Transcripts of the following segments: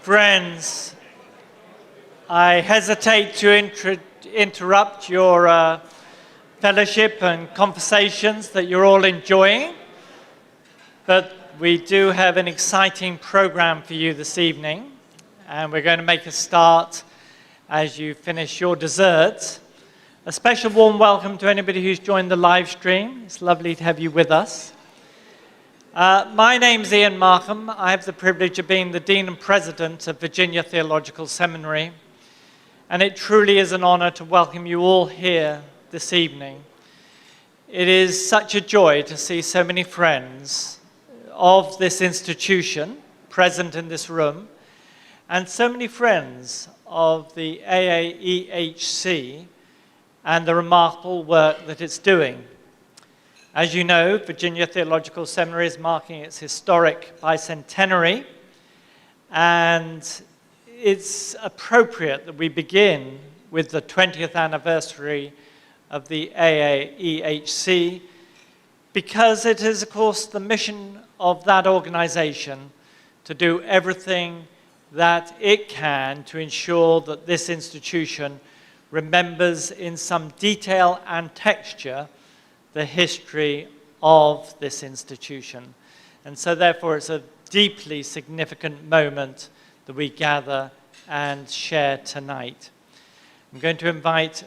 Friends, I hesitate to interrupt your fellowship and conversations that you're all enjoying, but we do have an exciting program for you this evening, and we're going to make a start as you finish your desserts. A special warm welcome to anybody who's joined the live stream. It's lovely to have you with us. My name's Ian Markham. I have the privilege of being the Dean and President of Virginia Theological Seminary, and it truly is an honor to welcome you all here this evening. It is such a joy to see so many friends of this institution present in this room, and so many friends of the AAEHC and the remarkable work that it's doing. As you know, Virginia Theological Seminary is marking its historic bicentenary, and it's appropriate that we begin with the 20th anniversary of the AAEHC, because it is, of course, the mission of that organization to do everything that it can to ensure that this institution remembers in some detail and texture the history of this institution. And so therefore it's a deeply significant moment that we gather and share tonight. I'm going to invite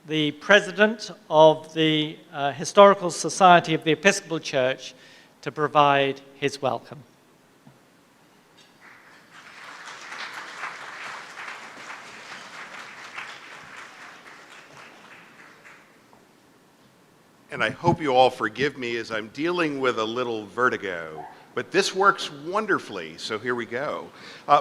the President of the Historical Society of the Episcopal Church to provide his welcome. And I hope you all forgive me as I'm dealing with a little vertigo, but this works wonderfully, so here we go.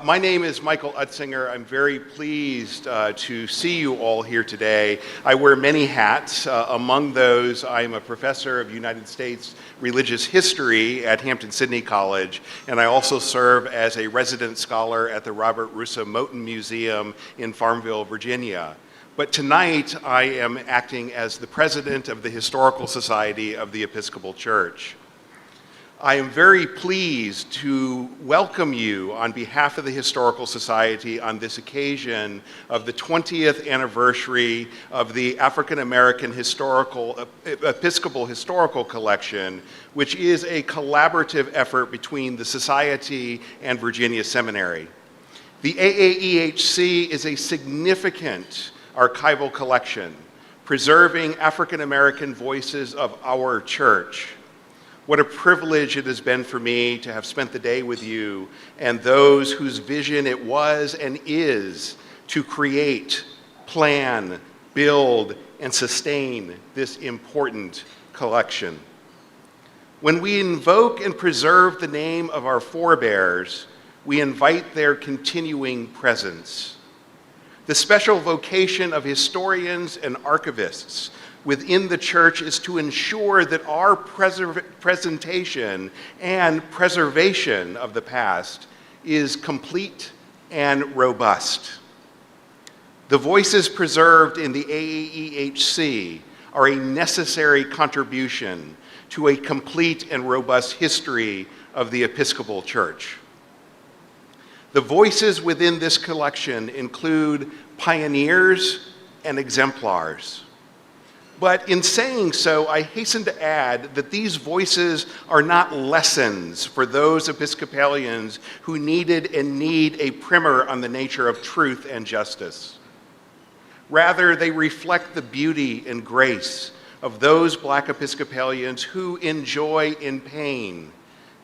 My name is Michael Utzinger. I'm very pleased to see you all here today. I wear many hats. Among those, I am a professor of United States religious history at Hampton-Sydney College, and I also serve as a resident scholar at the Robert Russo Moton Museum in Farmville, Virginia. But tonight, I am acting as the president of the Historical Society of the Episcopal Church. I am very pleased to welcome you on behalf of the Historical Society on this occasion of the 20th anniversary of the African American Episcopal Historical Collection, which is a collaborative effort between the Society and Virginia Seminary. The AAEHC is a significant archival collection, preserving African American voices of our church. What a privilege it has been for me to have spent the day with you and those whose vision it was and is to create, plan, build, and sustain this important collection. When we invoke and preserve the name of our forebears, we invite their continuing presence. The special vocation of historians and archivists within the church is to ensure that our presentation and preservation of the past is complete and robust. The voices preserved in the AAEHC are a necessary contribution to a complete and robust history of the Episcopal Church. The voices within this collection include pioneers and exemplars. But in saying so, I hasten to add that these voices are not lessons for those Episcopalians who needed and need a primer on the nature of truth and justice. Rather, they reflect the beauty and grace of those Black Episcopalians who, in joy in pain,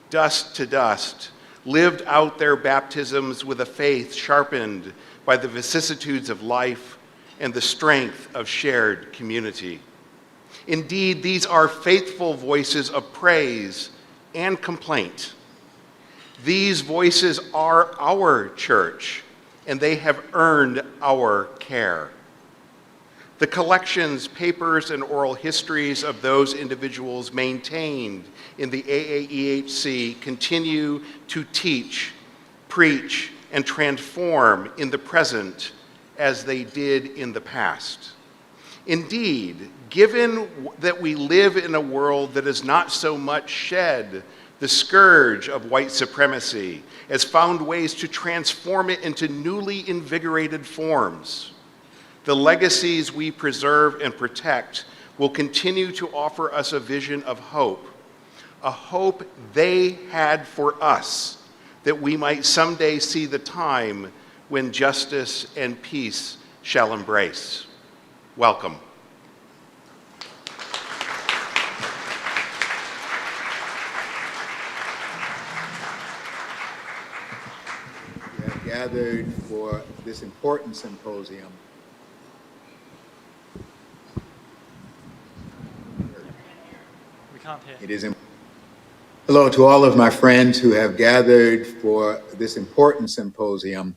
dust to dust, lived out their baptisms with a faith sharpened by the vicissitudes of life and the strength of shared community. Indeed, these are faithful voices of praise and complaint. These voices are our church, and they have earned our care. The collections, papers, and oral histories of those individuals maintained in the AAEHC continue to teach, preach, and transform in the present as they did in the past. Indeed, given that we live in a world that is not so much shed the scourge of white supremacy, has found ways to transform it into newly invigorated forms. The legacies we preserve and protect will continue to offer us a vision of hope, a hope they had for us, that we might someday see the time when justice and peace shall embrace. Welcome. We have gathered for this important symposium. We can't hear. It is Hello to all of my friends who have gathered for this important symposium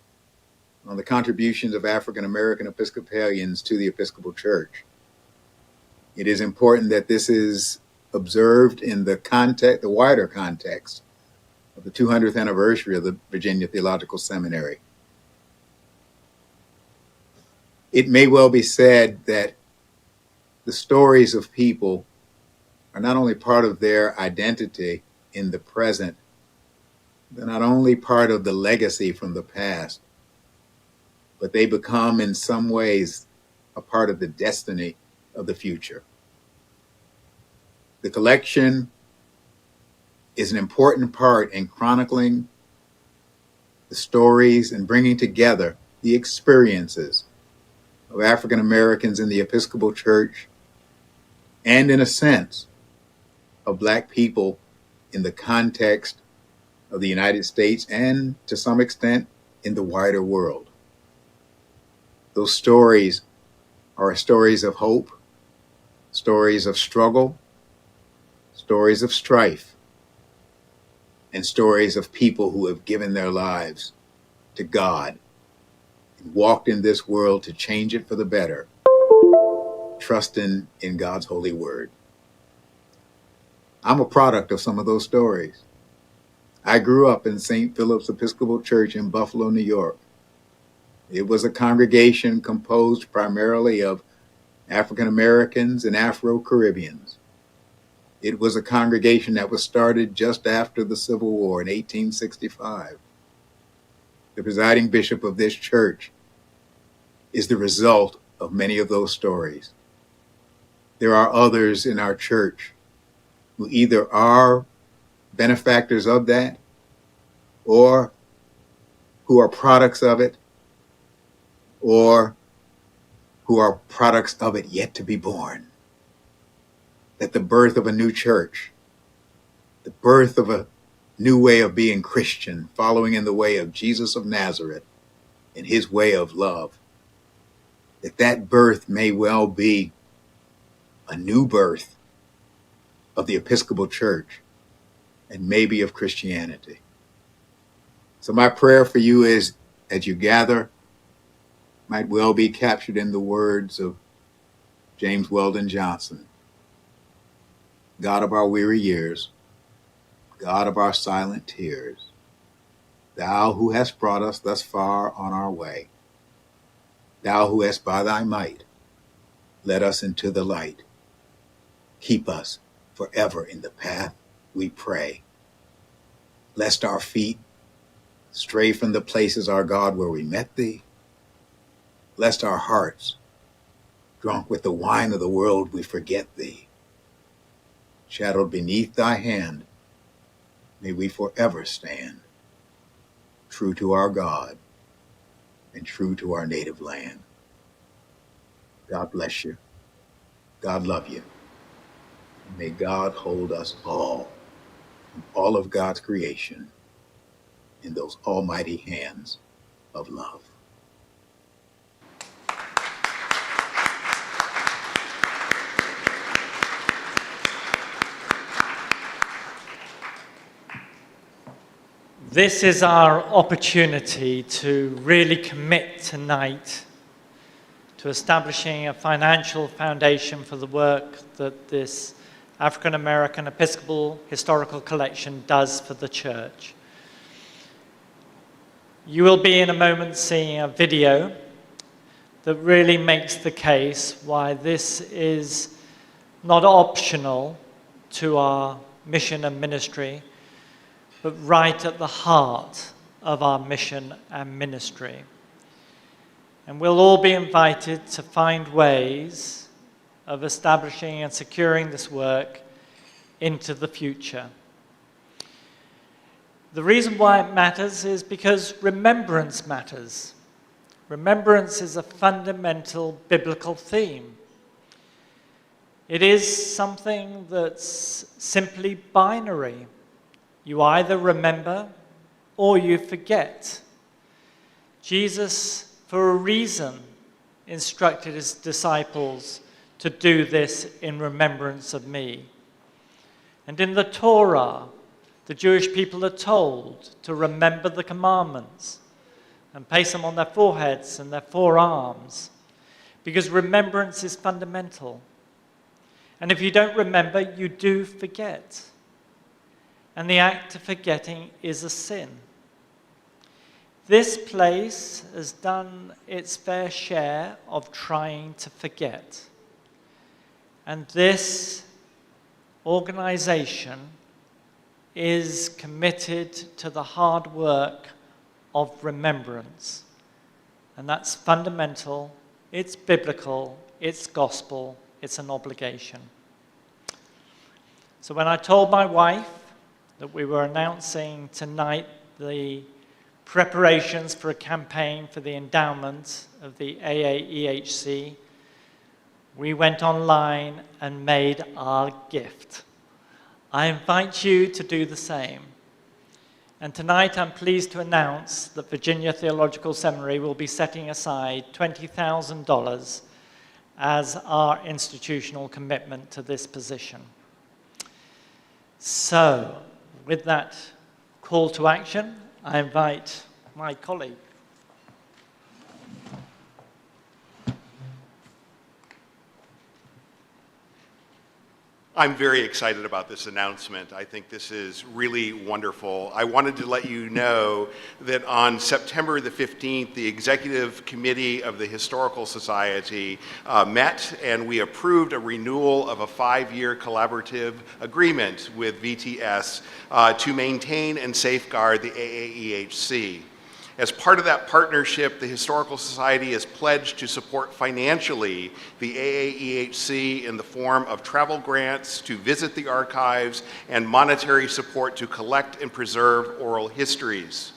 on the contributions of African American Episcopalians to the Episcopal Church. It is important that this is observed in the wider context of the 200th anniversary of the Virginia Theological Seminary. It may well be said that the stories of people are not only part of their identity in the present, they're not only part of the legacy from the past, but they become in some ways a part of the destiny of the future. The collection is an important part in chronicling the stories and bringing together the experiences of African Americans in the Episcopal Church and, in a sense, of Black people in the context of the United States and, to some extent, in the wider world. Those stories are stories of hope, stories of struggle, stories of strife, and stories of people who have given their lives to God and walked in this world to change it for the better, trusting in God's holy word. I'm a product of some of those stories. I grew up in St. Philip's Episcopal Church in Buffalo, New York. It was a congregation composed primarily of African Americans and Afro-Caribbeans. It was a congregation that was started just after the Civil War in 1865. The presiding bishop of this church is the result of many of those stories. There are others in our church who either are benefactors of that or who are products of it or who are products of it yet to be born. That the birth of a new church, the birth of a new way of being Christian, following in the way of Jesus of Nazareth and his way of love, that birth may well be a new birth of the Episcopal Church and maybe of Christianity. So my prayer for you is, as you gather, might well be captured in the words of James Weldon Johnson. God of our weary years, God of our silent tears, thou who hast brought us thus far on our way, thou who hast by thy might led us into the light, keep us forever in the path we pray, lest our feet stray from the places, our God, where we met thee, lest our hearts, drunk with the wine of the world, we forget thee. Shadowed beneath thy hand, may we forever stand, true to our God and true to our native land. God bless you. God love you. And may God hold us all of God's creation in those almighty hands of love. This is our opportunity to really commit tonight to establishing a financial foundation for the work that this African American Episcopal Historical Collection does for the church. You will be in a moment seeing a video that really makes the case why this is not optional to our mission and ministry, but right at the heart of our mission and ministry. And we'll all be invited to find ways of establishing and securing this work into the future. The reason why it matters is because remembrance matters. Remembrance is a fundamental biblical theme. It is something that's simply binary. You either remember or you forget. Jesus, for a reason, instructed his disciples to do this in remembrance of me. And in the Torah, the Jewish people are told to remember the commandments and place them on their foreheads and their forearms, because remembrance is fundamental. And if you don't remember, you do forget. And the act of forgetting is a sin. This place has done its fair share of trying to forget. And this organization is committed to the hard work of remembrance. And that's fundamental, it's biblical, it's gospel, it's an obligation. So when I told my wife that we were announcing tonight the preparations for a campaign for the endowment of the AAEHC, we went online and made our gift. I invite you to do the same. And tonight I'm pleased to announce that Virginia Theological Seminary will be setting aside $20,000 as our institutional commitment to this position. So, with that call to action, I invite my colleague. I'm very excited about this announcement. I think this is really wonderful. I wanted to let you know that on September the 15th, the Executive Committee of the Historical Society met, and we approved a renewal of a 5-year collaborative agreement with VTS to maintain and safeguard the AAEHC. As part of that partnership, the Historical Society is pledged to support financially the AAEHC in the form of travel grants to visit the archives and monetary support to collect and preserve oral histories.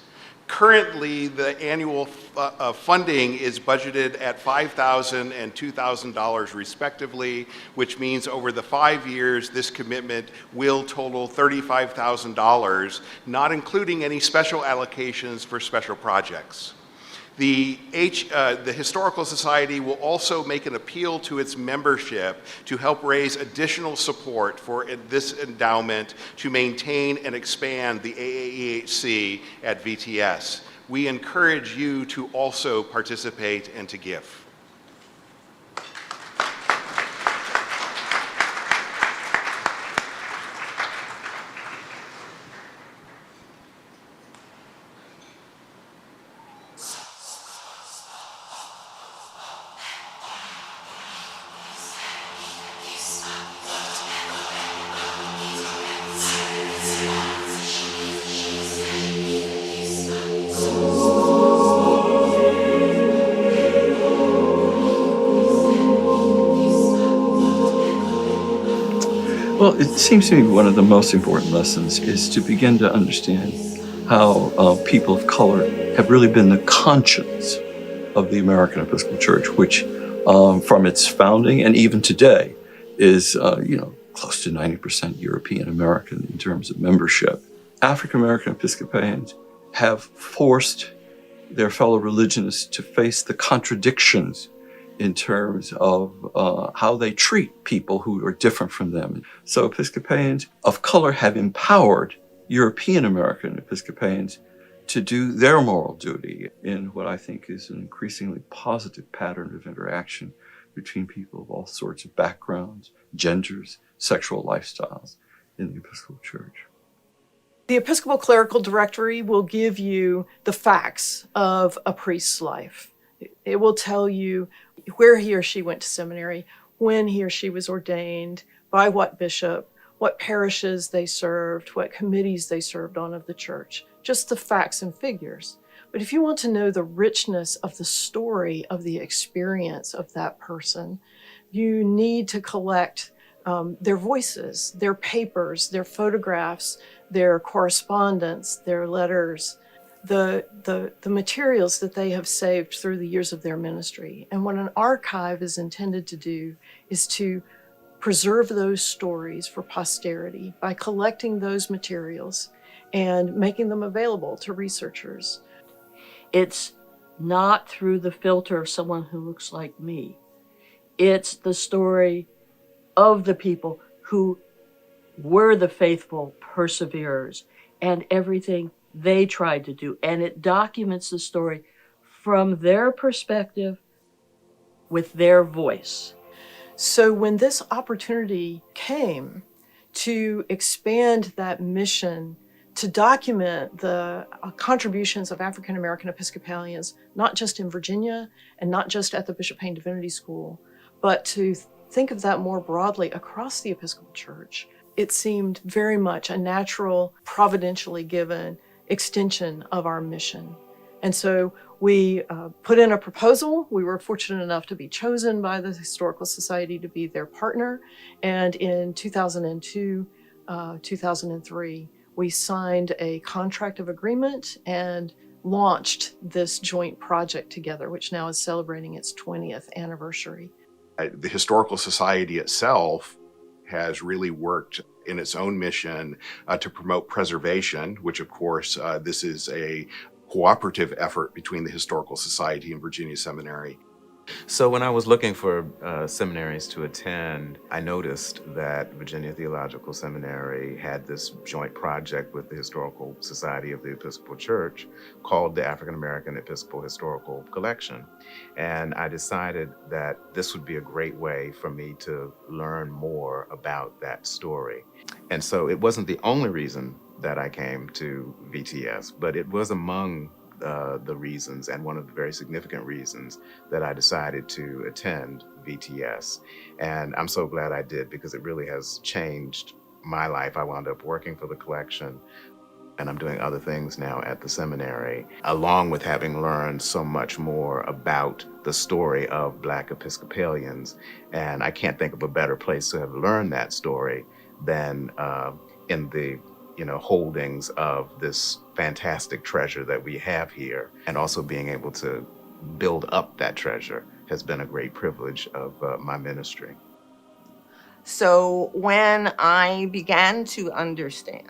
Currently, the annual funding is budgeted at $5,000 and $2,000 respectively, which means over the 5 years, this commitment will total $35,000, not including any special allocations for special projects. The Historical Society will also make an appeal to its membership to help raise additional support for this endowment to maintain and expand the AAEHC at VTS. We encourage you to also participate and to give. Well, it seems to me one of the most important lessons is to begin to understand how people of color have really been the conscience of the American Episcopal Church, which from its founding and even today is, close to 90% European American in terms of membership. African American Episcopalians have forced their fellow religionists to face the contradictions in terms of how they treat people who are different from them. So Episcopalians of color have empowered European American Episcopalians to do their moral duty in what I think is an increasingly positive pattern of interaction between people of all sorts of backgrounds, genders, sexual lifestyles in the Episcopal Church. The Episcopal Clerical Directory will give you the facts of a priest's life. It will tell you where he or she went to seminary, when he or she was ordained, by what bishop, what parishes they served, what committees they served on of the church, just the facts and figures. But if you want to know the richness of the story of the experience of that person, you need to collect their voices, their papers, their photographs, their correspondence, their letters, the materials that they have saved through the years of their ministry. And what an archive is intended to do is to preserve those stories for posterity by collecting those materials and making them available to researchers. It's not through the filter of someone who looks like me. It's the story of the people who were the faithful perseverers and everything they tried to do. And it documents the story from their perspective with their voice. So when this opportunity came to expand that mission, to document the contributions of African American Episcopalians, not just in Virginia and not just at the Bishop Payne Divinity School, but to think of that more broadly across the Episcopal Church, it seemed very much a natural, providentially given extension of our mission. And so we put in a proposal. We were fortunate enough to be chosen by the Historical Society to be their partner. And in 2002, 2003, we signed a contract of agreement and launched this joint project together, which now is celebrating its 20th anniversary. The Historical Society itself has really worked in its own mission to promote preservation, which of course, this is a cooperative effort between the Historical Society and Virginia Seminary. So when I was looking for seminaries to attend, I noticed that Virginia Theological Seminary had this joint project with the Historical Society of the Episcopal Church called the African American Episcopal Historical Collection. And I decided that this would be a great way for me to learn more about that story. And so it wasn't the only reason that I came to VTS, but it was among the reasons and one of the very significant reasons that I decided to attend VTS. And I'm so glad I did, because it really has changed my life. I wound up working for the collection, and I'm doing other things now at the seminary, along with having learned so much more about the story of Black Episcopalians. And I can't think of a better place to have learned that story than in the holdings of this fantastic treasure that we have here. And also being able to build up that treasure has been a great privilege of my ministry. So when I began to understand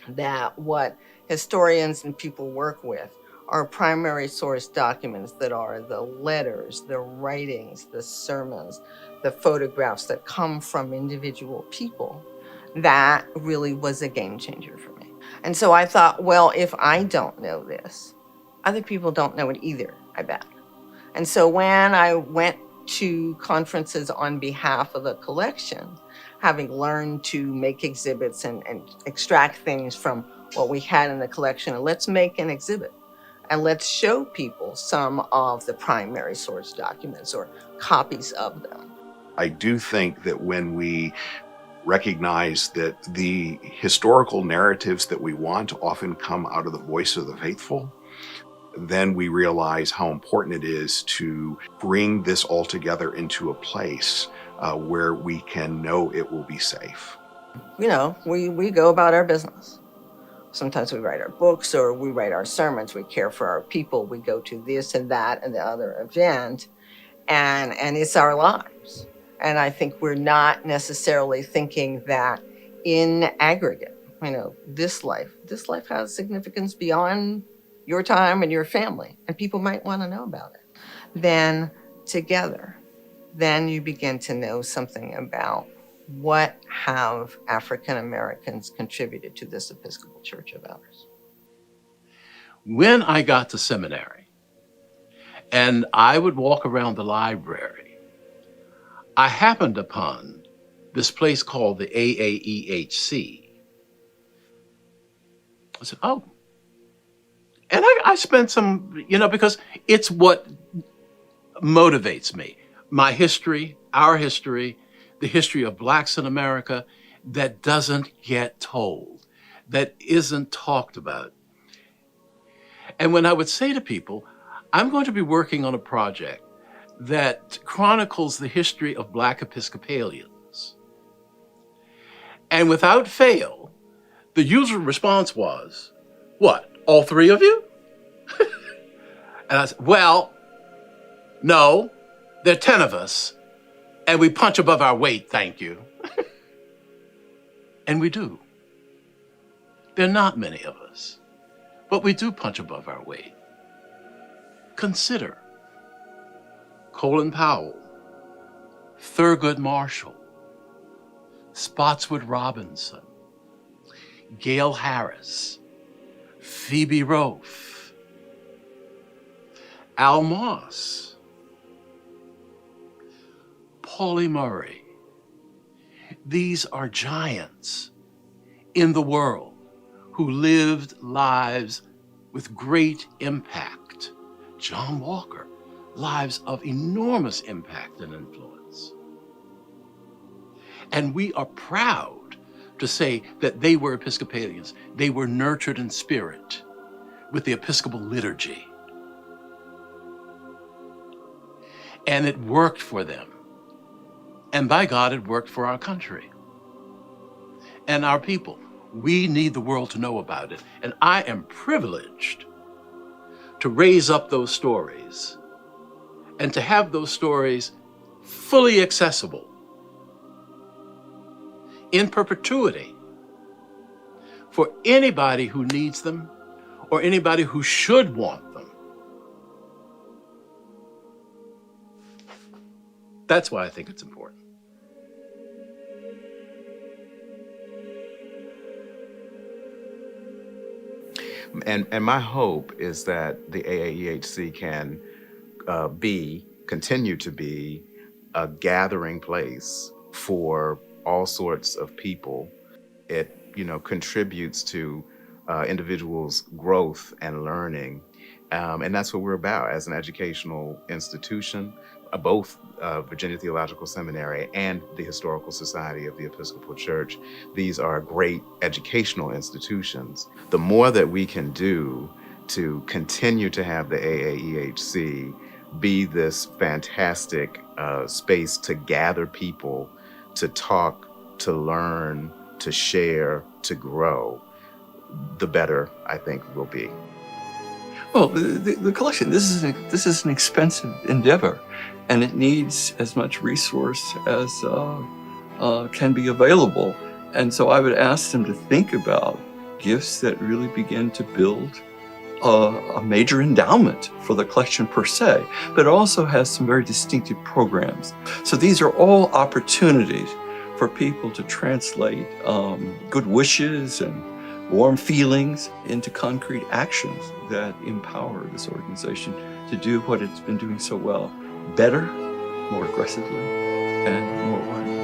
that what historians and people work with are primary source documents that are the letters, the writings, the sermons, the photographs that come from individual people, that really was a game changer for me. And so I thought, well, if I don't know this, other people don't know it either, I bet. And so when I went to conferences on behalf of the collection, having learned to make exhibits and extract things from what we had in the collection, and let's make an exhibit and let's show people some of the primary source documents or copies of them. I do think that when we recognize that the historical narratives that we want often come out of the voice of the faithful, then we realize how important it is to bring this all together into a place where we can know it will be safe. We go about our business. Sometimes we write our books or we write our sermons. We care for our people. We go to this and that and the other event, and it's our lives. And I think we're not necessarily thinking that in aggregate, this life has significance beyond your time and your family, and people might want to know about it. Then together, then you begin to know something about what have African Americans contributed to this Episcopal Church of ours. When I got to seminary and I would walk around the library, I happened upon this place called the AAEHC. I said, oh. And I spent some, because it's what motivates me. My history, our history, the history of Blacks in America, that doesn't get told, that isn't talked about. And when I would say to people, I'm going to be working on a project that chronicles the history of Black Episcopalians, and without fail, the usual response was, what, all three of you? And I said, well, no, there are 10 of us, and we punch above our weight, thank you. And we do. There are not many of us, but we do punch above our weight. Consider Colin Powell, Thurgood Marshall, Spotswood Robinson, Gayle Harris, Phoebe Roaf, Al Moss, Pauli Murray. These are giants in the world who lived lives with great impact. John Walker, lives of enormous impact and influence. And we are proud to say that they were Episcopalians. They were nurtured in spirit with the Episcopal liturgy. And it worked for them. And by God, it worked for our country and our people. We need the world to know about it. And I am privileged to raise up those stories and to have those stories fully accessible in perpetuity for anybody who needs them or anybody who should want them. That's why I think it's important. And my hope is that the AAEHC can continue to be a gathering place for all sorts of people. It, contributes to individuals' growth and learning. And that's what we're about as an educational institution. Both Virginia Theological Seminary and the Historical Society of the Episcopal Church. These are great educational institutions. The more that we can do to continue to have the AAEHC be this fantastic space to gather people, to talk, to learn, to share, to grow, the better I think we'll be. Well, the collection, this is an expensive endeavor, and it needs as much resource as can be available. And so I would ask them to think about gifts that really begin to build a major endowment for the collection per se, but it also has some very distinctive programs. So these are all opportunities for people to translate good wishes and warm feelings into concrete actions that empower this organization to do what it's been doing so well, better, more aggressively, and more widely.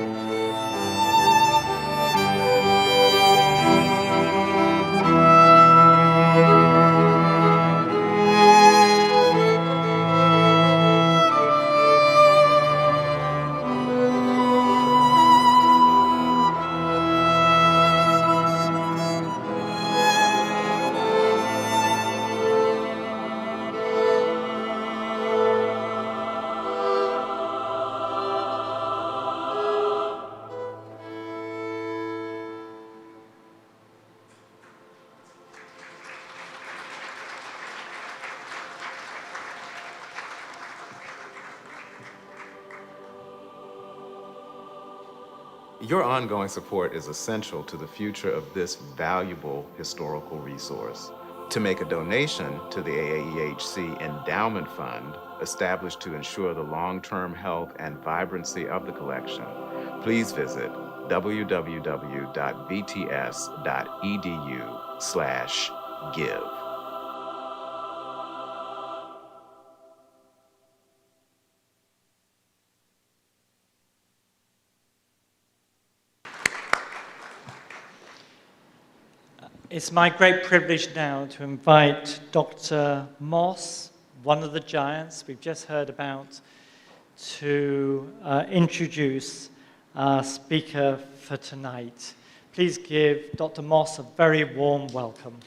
Your ongoing support is essential to the future of this valuable historical resource. To make a donation to the AAEHC Endowment Fund, established to ensure the long-term health and vibrancy of the collection, please visit www.vts.edu/give. It's my great privilege now to invite Dr. Moss, one of the giants we've just heard about, to introduce speaker for tonight. Please give Dr. Moss a very warm welcome.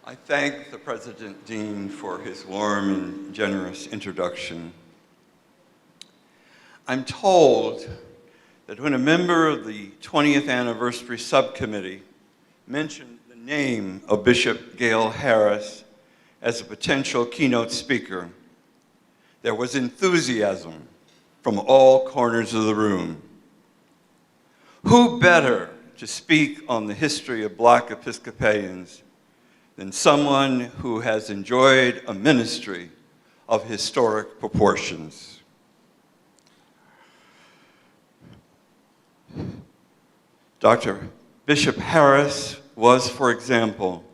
I thank the President Dean for his warm and generous introduction. I'm told that when a member of the 20th Anniversary Subcommittee mentioned the name of Bishop Gayle Harris as a potential keynote speaker, there was enthusiasm from all corners of the room. Who better to speak on the history of Black Episcopalians than someone who has enjoyed a ministry of historic proportions? Dr. Bishop Harris was, for example,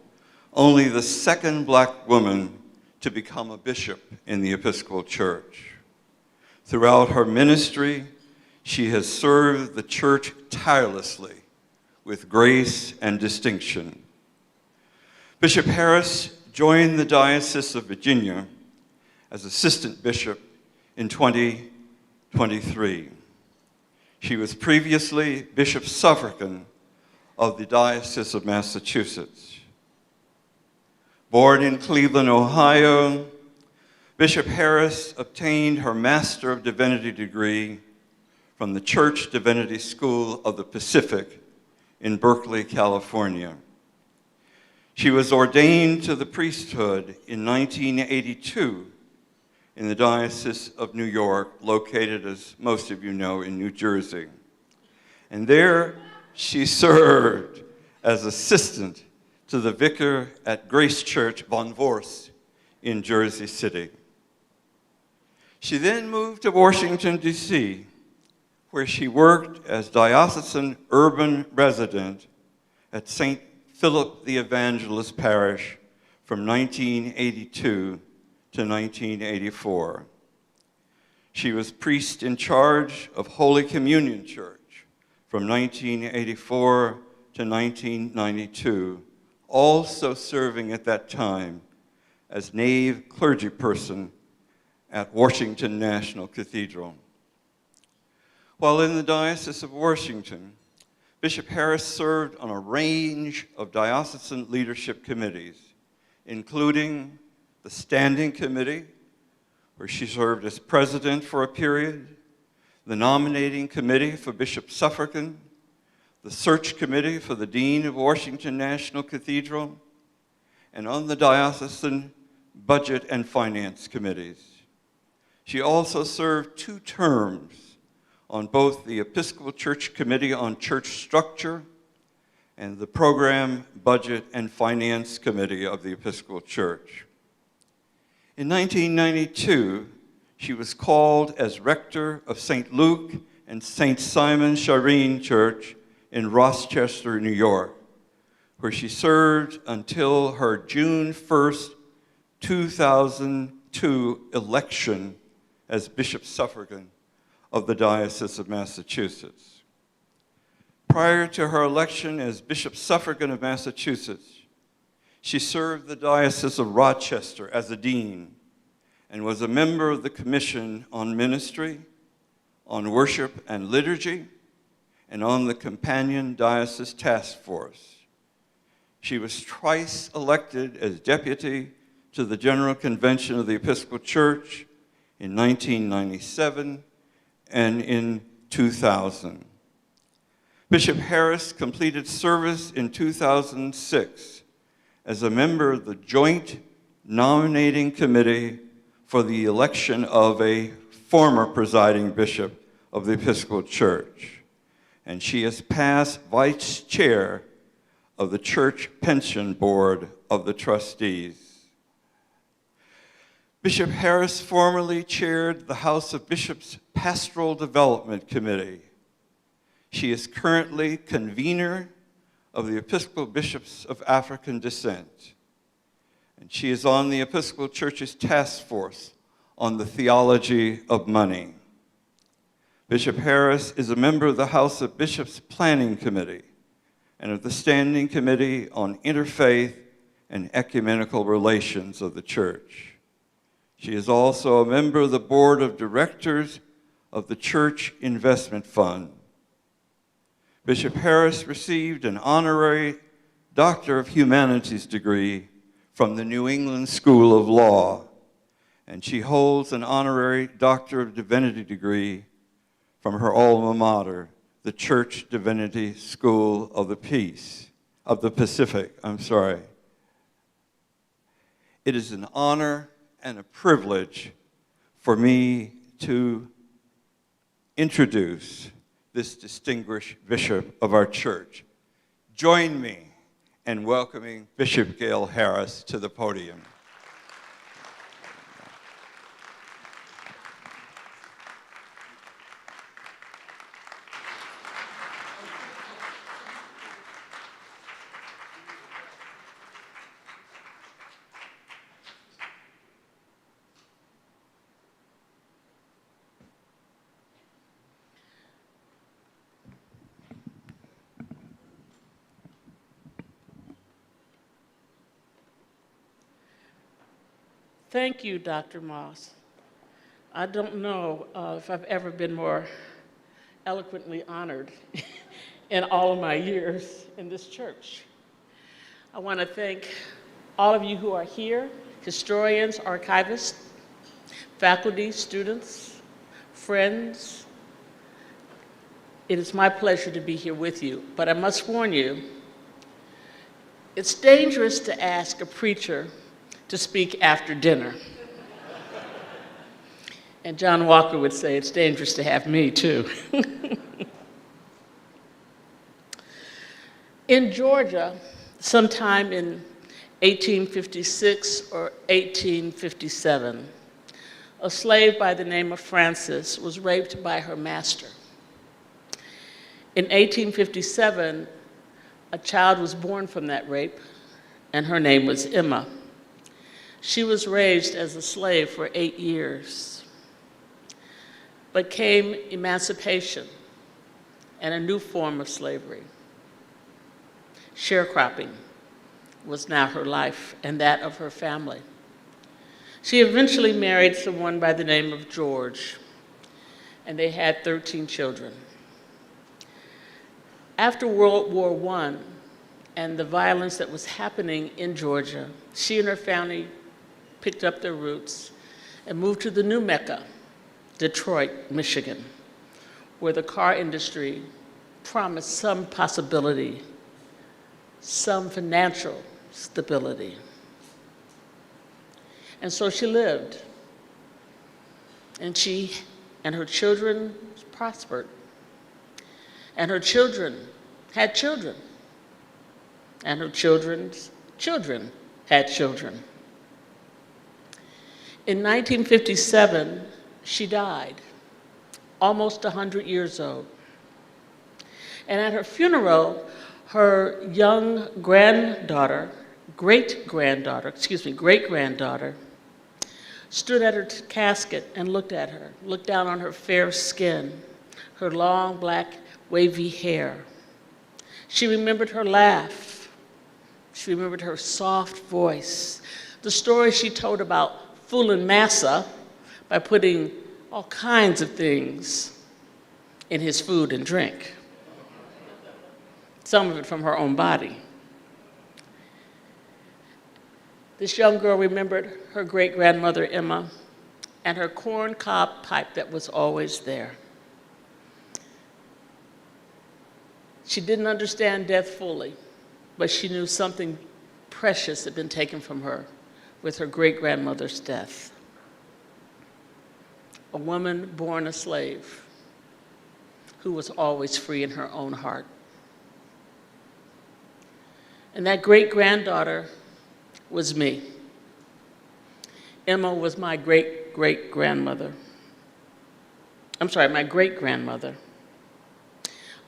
only the second Black woman to become a bishop in the Episcopal Church. Throughout her ministry, she has served the Church tirelessly with grace and distinction. Bishop Harris joined the Diocese of Virginia as assistant bishop in 2023. She was previously bishop suffragan of the Diocese of Massachusetts. Born in Cleveland, Ohio, Bishop Harris obtained her Master of Divinity degree from the Church Divinity School of the Pacific in Berkeley, California. She was ordained to the priesthood in 1982 in the Diocese of New York, located, as most of you know, in New Jersey. And there she served as assistant to the vicar at Grace Church, Von Vorst, in Jersey City. She then moved to Washington, D.C., where she worked as diocesan urban resident at St. Philip the Evangelist Parish from 1982 to 1984. She was priest in charge of Holy Communion Church from 1984 to 1992, also serving at that time as nave clergyperson at Washington National Cathedral. While in the Diocese of Washington, Bishop Harris served on a range of diocesan leadership committees, including the Standing Committee, where she served as president for a period, the Nominating Committee for Bishop Suffragan, the Search Committee for the Dean of Washington National Cathedral, and on the Diocesan Budget and Finance Committees. She also served 2 terms on both the Episcopal Church Committee on Church Structure and the Program, Budget, and Finance Committee of the Episcopal Church. In 1992, she was called as rector of St. Luke and St. Simon Shireen Church in Rochester, New York, where she served until her June 1st, 2002 election as Bishop Suffragan of the Diocese of Massachusetts. Prior to her election as Bishop Suffragan of Massachusetts, she served the Diocese of Rochester as a dean and was a member of the Commission on Ministry, on Worship and Liturgy, and on the Companion Diocese Task Force. She was twice elected as deputy to the General Convention of the Episcopal Church in 1997 and in 2000. Bishop Harris completed service in 2006 as a member of the Joint Nominating Committee for the election of a former presiding bishop of the Episcopal Church, and she is past vice chair of the Church Pension Board of the Trustees. Bishop Harris formerly chaired the House of Bishops Pastoral Development Committee. She is currently convener of the Episcopal Bishops of African Descent, and she is on the Episcopal Church's task force on the theology of money. Bishop Harris is a member of the House of Bishops Planning Committee and of the Standing Committee on Interfaith and Ecumenical Relations of the Church. She is also a member of the Board of Directors of the Church Investment Fund. Bishop Harris received an honorary Doctor of Humanities degree from the New England School of Law, and she holds an honorary Doctor of Divinity degree from her alma mater, the Church Divinity School of the Pacific. It is an honor and a privilege for me to introduce this distinguished bishop of our church. Join me in welcoming Bishop Gayle Harris to the podium. Thank you, Dr. Moss. I don't know if I've ever been more eloquently honored in all of my years in this church. I want to thank all of you who are here, historians, archivists, faculty, students, friends. It is my pleasure to be here with you, but I must warn you, it's dangerous to ask a preacher to speak after dinner. And John Walker would say it's dangerous to have me too. In Georgia, sometime in 1856 or 1857, a slave by the name of Frances was raped by her master. In 1857, a child was born from that rape, and her name was Emma. She was raised as a slave for 8 years, but came emancipation and a new form of slavery. Sharecropping was now her life and that of her family. She eventually married someone by the name of George, and they had 13 children. After World War I and the violence that was happening in Georgia, she and her family picked up their roots and moved to the new Mecca, Detroit, Michigan, where the car industry promised some possibility, some financial stability. And so she lived, and she and her children prospered, and her children had children, and her children's children had children. In 1957, she died, almost 100 years old. And at her funeral, her young great-granddaughter, stood at her casket and looked at her, looked down on her fair skin, her long, black, wavy hair. She remembered her laugh. She remembered her soft voice, the story she told about fooling Massa by putting all kinds of things in his food and drink, some of it from her own body. This young girl remembered her great-grandmother Emma and her corncob pipe that was always there. She didn't understand death fully, but she knew something precious had been taken from her with her great-grandmother's death. A woman born a slave who was always free in her own heart. And that great-granddaughter was me. Emma was my great-great-grandmother. My great-grandmother.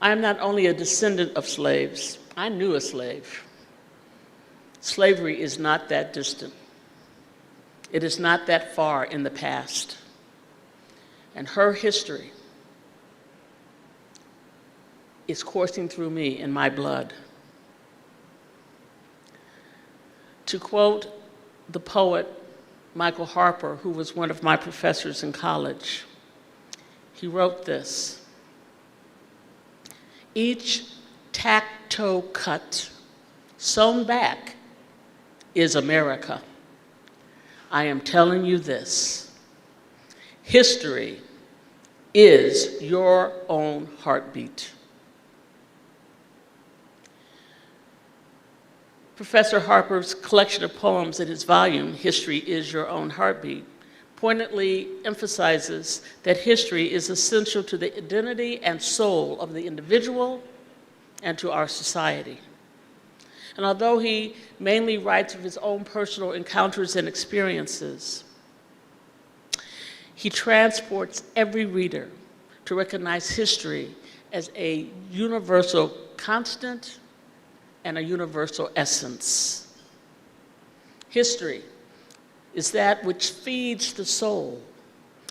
I am not only a descendant of slaves, I knew a slave. Slavery is not that distant. It is not that far in the past. And her history is coursing through me in my blood. To quote the poet Michael Harper, who was one of my professors in college, he wrote this: "Each tack-toe cut sewn back is America. I am telling you this: history is your own heartbeat." Professor Harper's collection of poems in his volume, History is Your Own Heartbeat, poignantly emphasizes that history is essential to the identity and soul of the individual and to our society. And although he mainly writes of his own personal encounters and experiences, he transports every reader to recognize history as a universal constant and a universal essence. History is that which feeds the soul.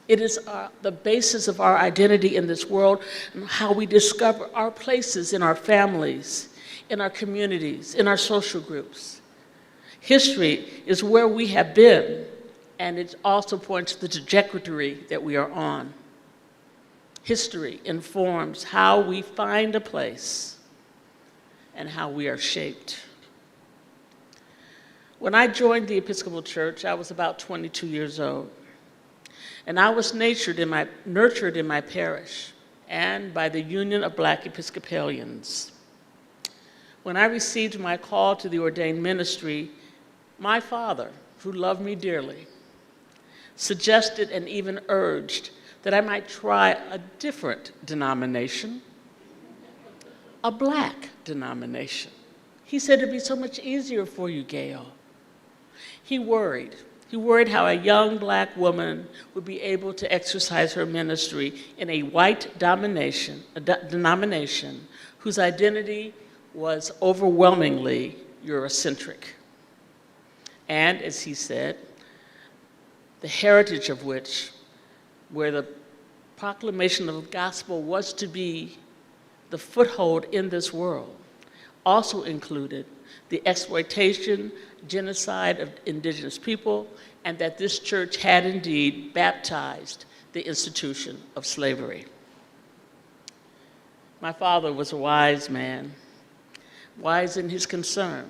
It is the basis of our identity in this world and how we discover our places in our families, in our communities, in our social groups. History is where we have been, and it also points to the trajectory that we are on. History informs how we find a place and how we are shaped. When I joined the Episcopal Church, I was about 22 years old, and I was nurtured in my parish and by the Union of Black Episcopalians. When I received my call to the ordained ministry, my father, who loved me dearly, suggested and even urged that I might try a different denomination, a Black denomination. He said, "It'd be so much easier for you, Gayle." He worried how a young Black woman would be able to exercise her ministry in a white denomination whose identity was overwhelmingly Eurocentric. And, as he said, the heritage of which, where the proclamation of the gospel was to be the foothold in this world, also included the exploitation, genocide of indigenous people, and that this church had indeed baptized the institution of slavery. My father was a wise man, wise in his concern.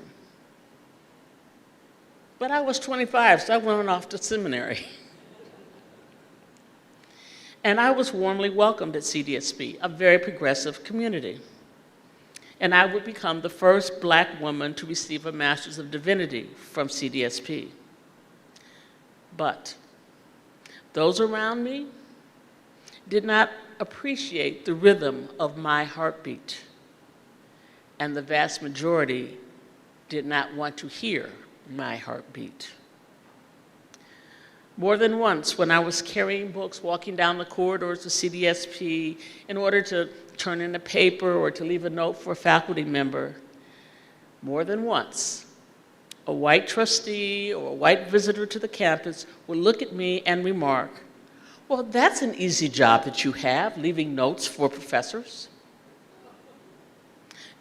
But I was 25, so I went off to seminary. And I was warmly welcomed at CDSP, a very progressive community. And I would become the first Black woman to receive a Master's of Divinity from CDSP. But those around me did not appreciate the rhythm of my heartbeat, and the vast majority did not want to hear my heartbeat. More than once, when I was carrying books, walking down the corridors of CDSP in order to turn in a paper or to leave a note for a faculty member, more than once, a white trustee or a white visitor to the campus would look at me and remark, "Well, that's an easy job that you have, leaving notes for professors."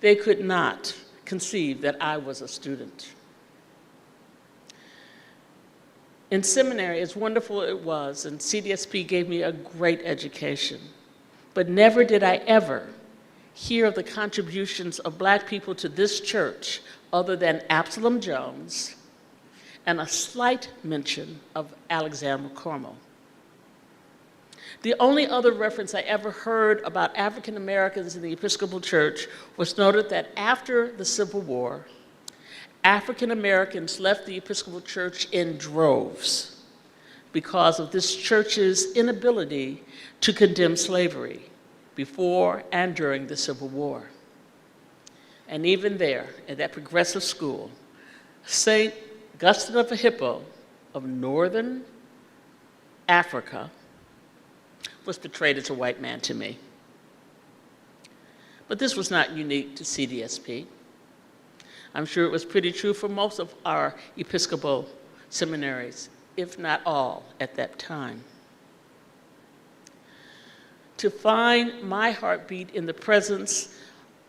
They could not conceive that I was a student. In seminary, as wonderful it was, and CDSP gave me a great education, but never did I ever hear of the contributions of Black people to this church other than Absalom Jones and a slight mention of Alexander Cornwell. The only other reference I ever heard about African Americans in the Episcopal Church was noted that after the Civil War, African Americans left the Episcopal Church in droves because of this church's inability to condemn slavery before and during the Civil War. And even there, at that progressive school, St. Augustine of Hippo of Northern Africa was portrayed as a white man to me. But this was not unique to CDSP. I'm sure it was pretty true for most of our Episcopal seminaries, if not all, at that time. To find my heartbeat in the presence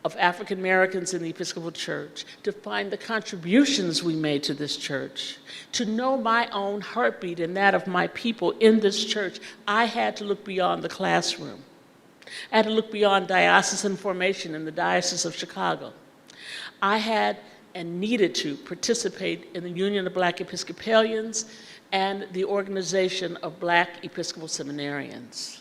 of African Americans in the Episcopal Church, to find the contributions we made to this church, to know my own heartbeat and that of my people in this church, I had to look beyond the classroom. I had to look beyond diocesan formation in the Diocese of Chicago. I had and needed to participate in the Union of Black Episcopalians and the Organization of Black Episcopal Seminarians.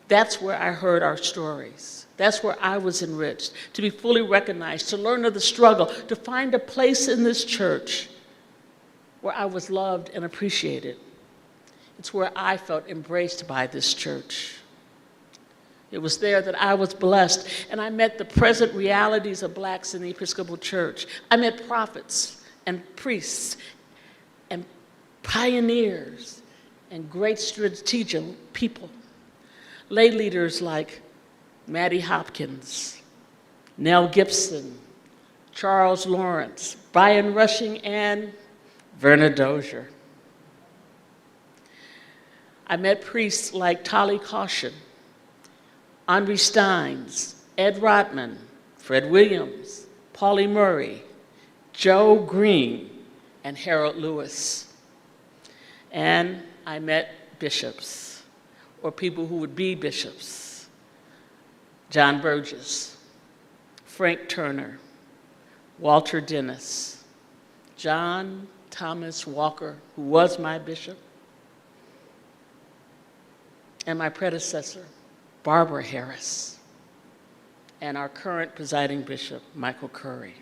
That's where I heard our stories. That's where I was enriched, to be fully recognized, to learn of the struggle, to find a place in this church where I was loved and appreciated. It's where I felt embraced by this church. It was there that I was blessed, and I met the present realities of Blacks in the Episcopal Church. I met prophets and priests and pioneers and great strategic people, lay leaders like Maddie Hopkins, Nell Gibson, Charles Lawrence, Brian Rushing, and Verna Dozier. I met priests like Tali Caution, Henri Steins, Ed Rodman, Fred Williams, Pauli Murray, Joe Green, and Harold Lewis. And I met bishops, or people who would be bishops. John Burgess, Frank Turner, Walter Dennis, John Thomas Walker, who was my bishop, and my predecessor, Barbara Harris, and our current presiding bishop, Michael Curry.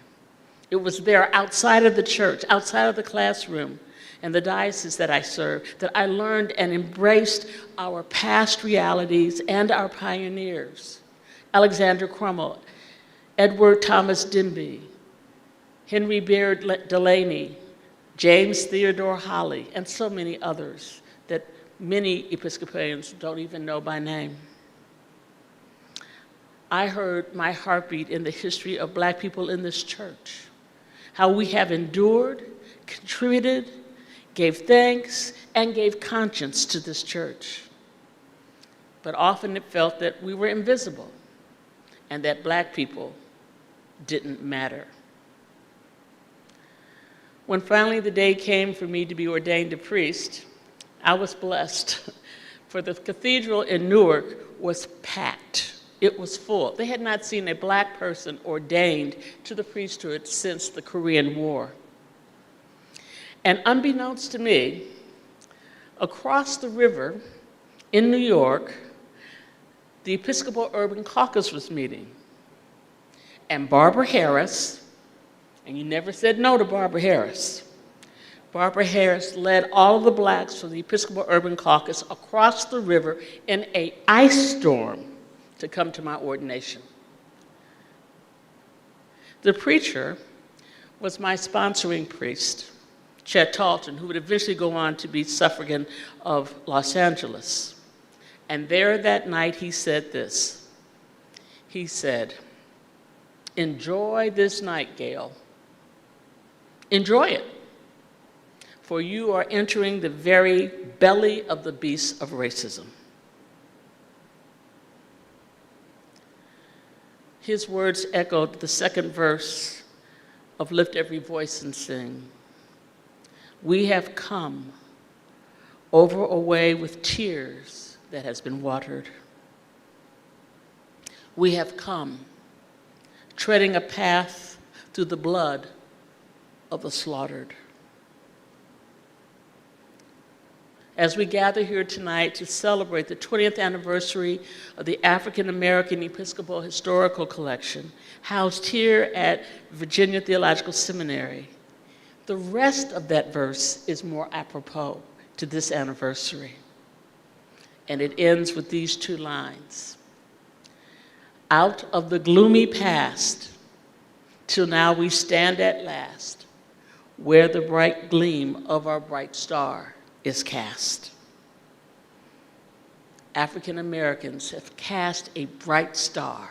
It was there outside of the church, outside of the classroom, and the diocese that I served, that I learned and embraced our past realities and our pioneers. Alexander Crummell, Edward Thomas Denby, Henry Beard Delaney, James Theodore Holly, and so many others that many Episcopalians don't even know by name. I heard my heartbeat in the history of Black people in this church, how we have endured, contributed, gave thanks, and gave conscience to this church. But often it felt that we were invisible and that Black people didn't matter. When finally the day came for me to be ordained a priest, I was blessed, for the cathedral in Newark was packed. It was full. They had not seen a Black person ordained to the priesthood since the Korean War. And unbeknownst to me, across the river in New York, the Episcopal Urban Caucus was meeting. And Barbara Harris, and you never said no to Barbara Harris, Barbara Harris led all of the Blacks from the Episcopal Urban Caucus across the river in an ice storm to come to my ordination. The preacher was my sponsoring priest, Chet Talton, who would eventually go on to be suffragan of Los Angeles. And there that night he said this. He said, "Enjoy this night, Gayle. Enjoy it, for you are entering the very belly of the beast of racism." His words echoed the second verse of Lift Every Voice and Sing. We have come over a way with tears that has been watered. We have come treading a path through the blood of the slaughtered. As we gather here tonight to celebrate the 20th anniversary of the African American Episcopal Historical Collection, housed here at Virginia Theological Seminary, the rest of that verse is more apropos to this anniversary. And it ends with these two lines. Out of the gloomy past, till now we stand at last, where the bright gleam of our bright star is cast. African Americans have cast a bright star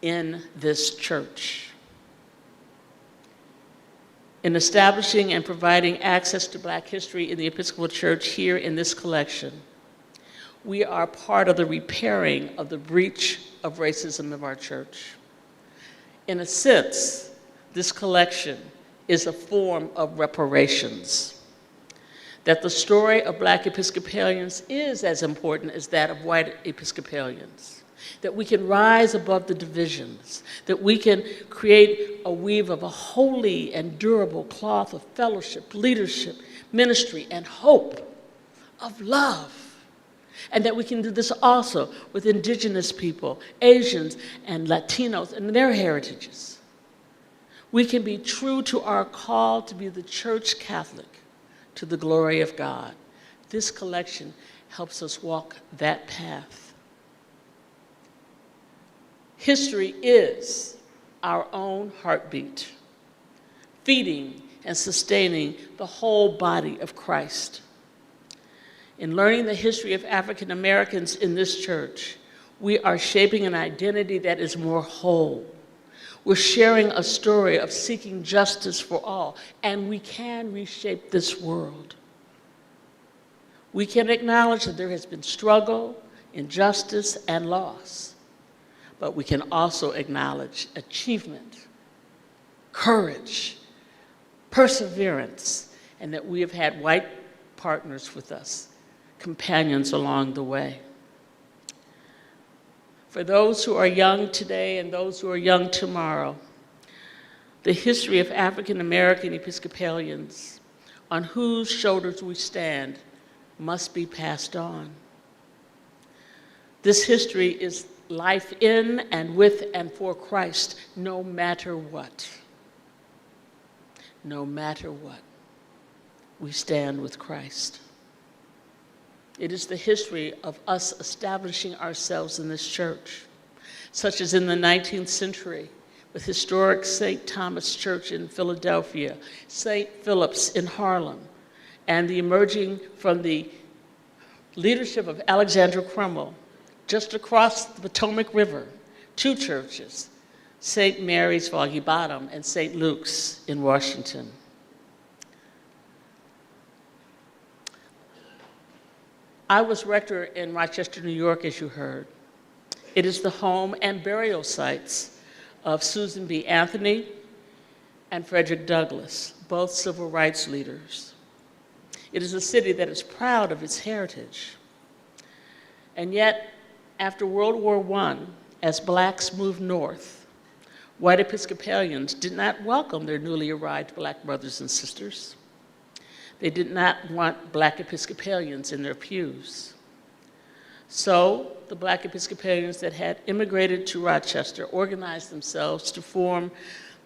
in this church. In establishing and providing access to Black history in the Episcopal Church here in this collection, we are part of the repairing of the breach of racism of our church. In a sense, this collection is a form of reparations. That the story of Black Episcopalians is as important as that of white Episcopalians. That we can rise above the divisions. That we can create a weave of a holy and durable cloth of fellowship, leadership, ministry, and hope, of love. And that we can do this also with indigenous people, Asians and Latinos and their heritages. We can be true to our call to be the Church Catholic to the glory of God. This collection helps us walk that path. History is our own heartbeat, feeding and sustaining the whole body of Christ. In learning the history of African Americans in this church, we are shaping an identity that is more whole. We're sharing a story of seeking justice for all, and we can reshape this world. We can acknowledge that there has been struggle, injustice, and loss, but we can also acknowledge achievement, courage, perseverance, and that we have had white partners with us, companions along the way. For those who are young today and those who are young tomorrow, the history of African American Episcopalians on whose shoulders we stand must be passed on. This history is life in and with and for Christ, no matter what. No matter what, we stand with Christ. It is the history of us establishing ourselves in this church, such as in the 19th century with historic St. Thomas Church in Philadelphia, St. Philip's in Harlem, and the emerging from the leadership of Alexander Crummell, just across the Potomac River, 2 churches, St. Mary's Foggy Bottom and St. Luke's in Washington. I was rector in Rochester, New York, as you heard. It is the home and burial sites of Susan B. Anthony and Frederick Douglass, both civil rights leaders. It is a city that is proud of its heritage. And yet, after World War I, as Blacks moved north, white Episcopalians did not welcome their newly arrived Black brothers and sisters. They did not want Black Episcopalians in their pews. So the Black Episcopalians that had immigrated to Rochester organized themselves to form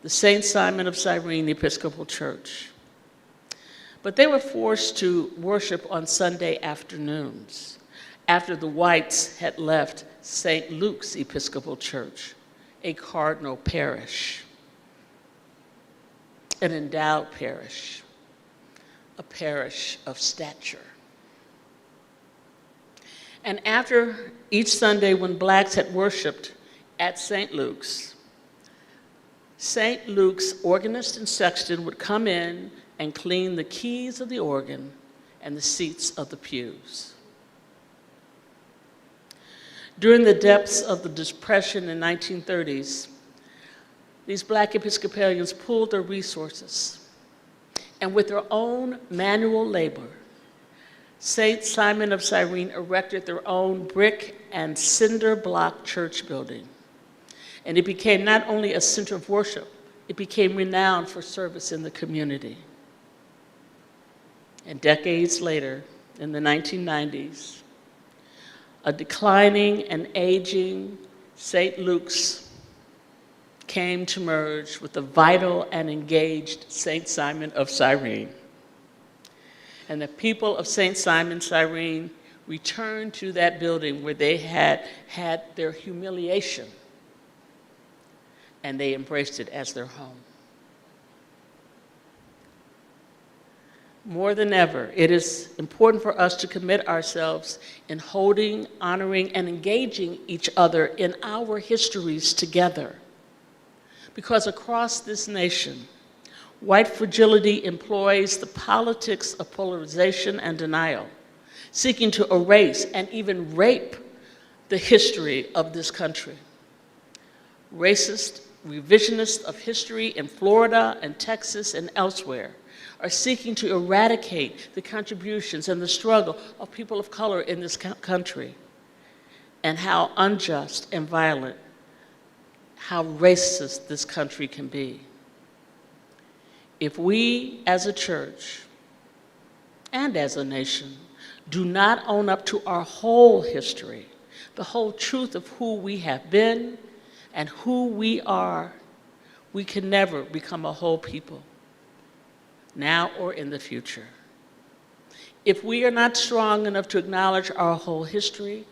the St. Simon of Cyrene Episcopal Church. But they were forced to worship on Sunday afternoons after the whites had left St. Luke's Episcopal Church, a cardinal parish, an endowed parish, a parish of stature. And after each Sunday when Blacks had worshiped at St. Luke's organist and sexton would come in and clean the keys of the organ and the seats of the pews. During the depths of the Depression in the 1930s, these Black Episcopalians pooled their resources, and with their own manual labor, St. Simon of Cyrene erected their own brick and cinder block church building. And it became not only a center of worship, it became renowned for service in the community. And decades later, in the 1990s, a declining and aging St. Luke's came to merge with the vital and engaged St. Simon of Cyrene. And the people of St. Simon Cyrene returned to that building where they had had their humiliation, and they embraced it as their home. More than ever, it is important for us to commit ourselves in holding, honoring, and engaging each other in our histories together. Because across this nation, white fragility employs the politics of polarization and denial, seeking to erase and even rape the history of this country. Racist revisionists of history in Florida and Texas and elsewhere are seeking to eradicate the contributions and the struggle of people of color in this country, and how unjust and violent, how racist this country can be. If we as a church and as a nation do not own up to our whole history, the whole truth of who we have been and who we are, we can never become a whole people, now or in the future. If we are not strong enough to acknowledge our whole history,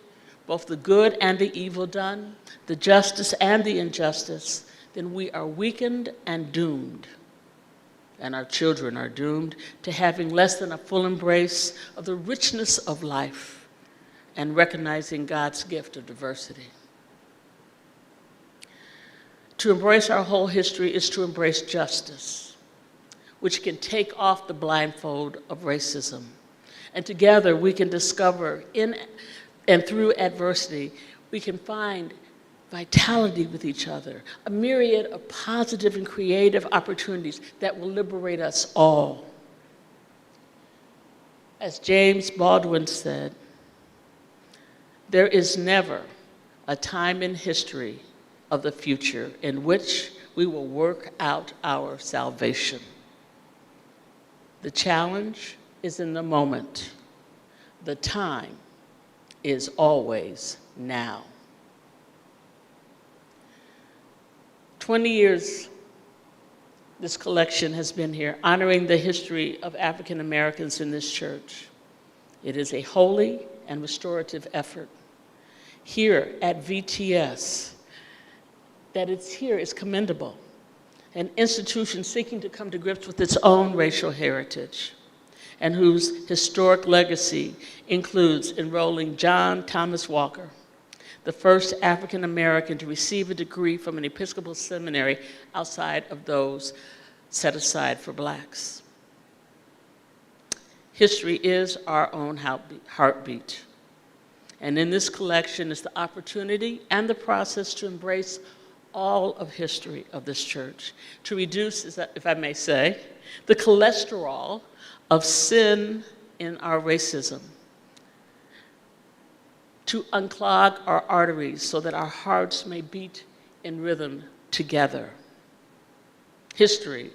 both the good and the evil done, the justice and the injustice, then we are weakened and doomed. And our children are doomed to having less than a full embrace of the richness of life and recognizing God's gift of diversity. To embrace our whole history is to embrace justice, which can take off the blindfold of racism. And together we can discover in and through adversity, we can find vitality with each other, a myriad of positive and creative opportunities that will liberate us all. As James Baldwin said, there is never a time in history of the future in which we will work out our salvation. The challenge is in the moment. The time is always now. 20 years this collection has been here, honoring the history of African Americans in this church. It is a holy and restorative effort. Here at VTS, that it's here is commendable. An institution seeking to come to grips with its own racial heritage, and whose historic legacy includes enrolling John Thomas Walker, the first African American to receive a degree from an Episcopal seminary outside of those set aside for blacks. History is our own heartbeat. And in this collection is the opportunity and the process to embrace all of history of this church, to reduce, if I may say, the cholesterol of sin in our racism, to unclog our arteries so that our hearts may beat in rhythm together. History,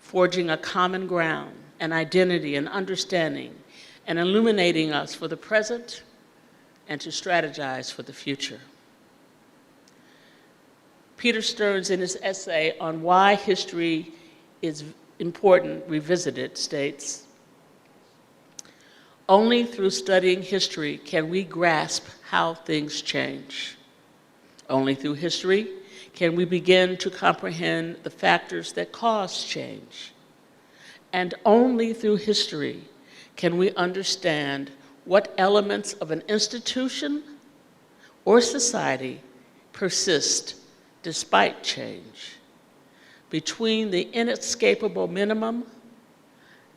forging a common ground, an identity, an understanding, and illuminating us for the present and to strategize for the future. Peter Stearns, in his essay on why history is important, Revisited, states, "Only through studying history can we grasp how things change. Only through history can we begin to comprehend the factors that cause change. And only through history can we understand what elements of an institution or society persist despite change. Between the inescapable minimum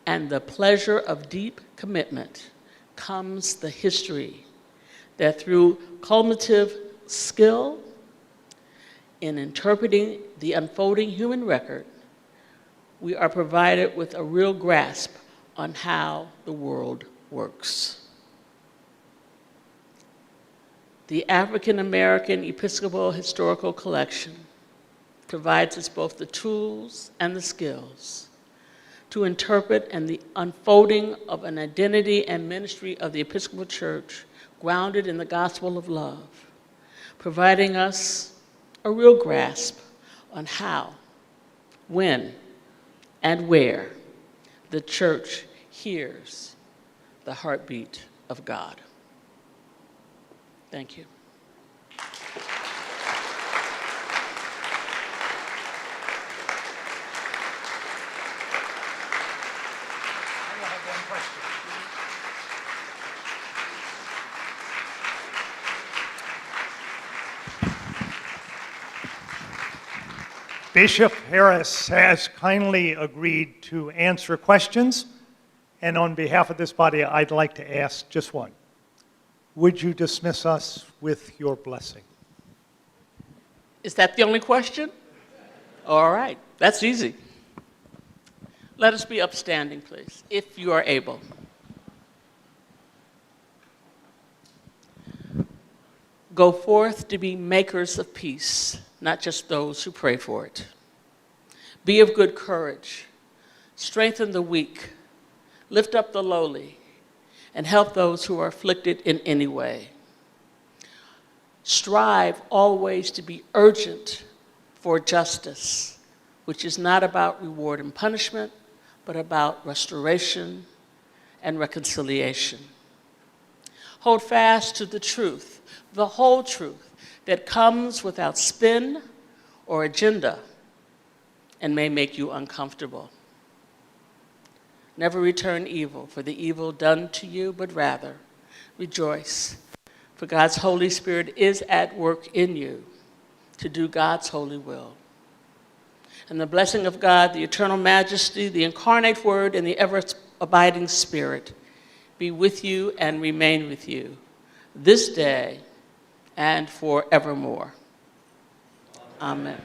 and the pleasure of deep commitment comes the history that through cumulative skill in interpreting the unfolding human record, we are provided with a real grasp on how the world works." The African American Episcopal Historical Collection provides us both the tools and the skills to interpret and the unfolding of an identity and ministry of the Episcopal Church grounded in the gospel of love, providing us a real grasp on how, when, and where the church hears the heartbeat of God. Thank you. Bishop Harris has kindly agreed to answer questions, and on behalf of this body, I'd like to ask just one. Would you dismiss us with your blessing? Is that the only question? All right, that's easy. Let us be upstanding, please, if you are able. Go forth to be makers of peace, not just those who pray for it. Be of good courage. Strengthen the weak. Lift up the lowly. And help those who are afflicted in any way. Strive always to be urgent for justice, which is not about reward and punishment, but about restoration and reconciliation. Hold fast to the truth, the whole truth, that comes without spin or agenda and may make you uncomfortable. Never return evil for the evil done to you, but rather rejoice, for God's Holy Spirit is at work in you to do God's holy will. And the blessing of God, the eternal majesty, the incarnate word, and the ever-abiding Spirit be with you and remain with you this day and forevermore. Amen.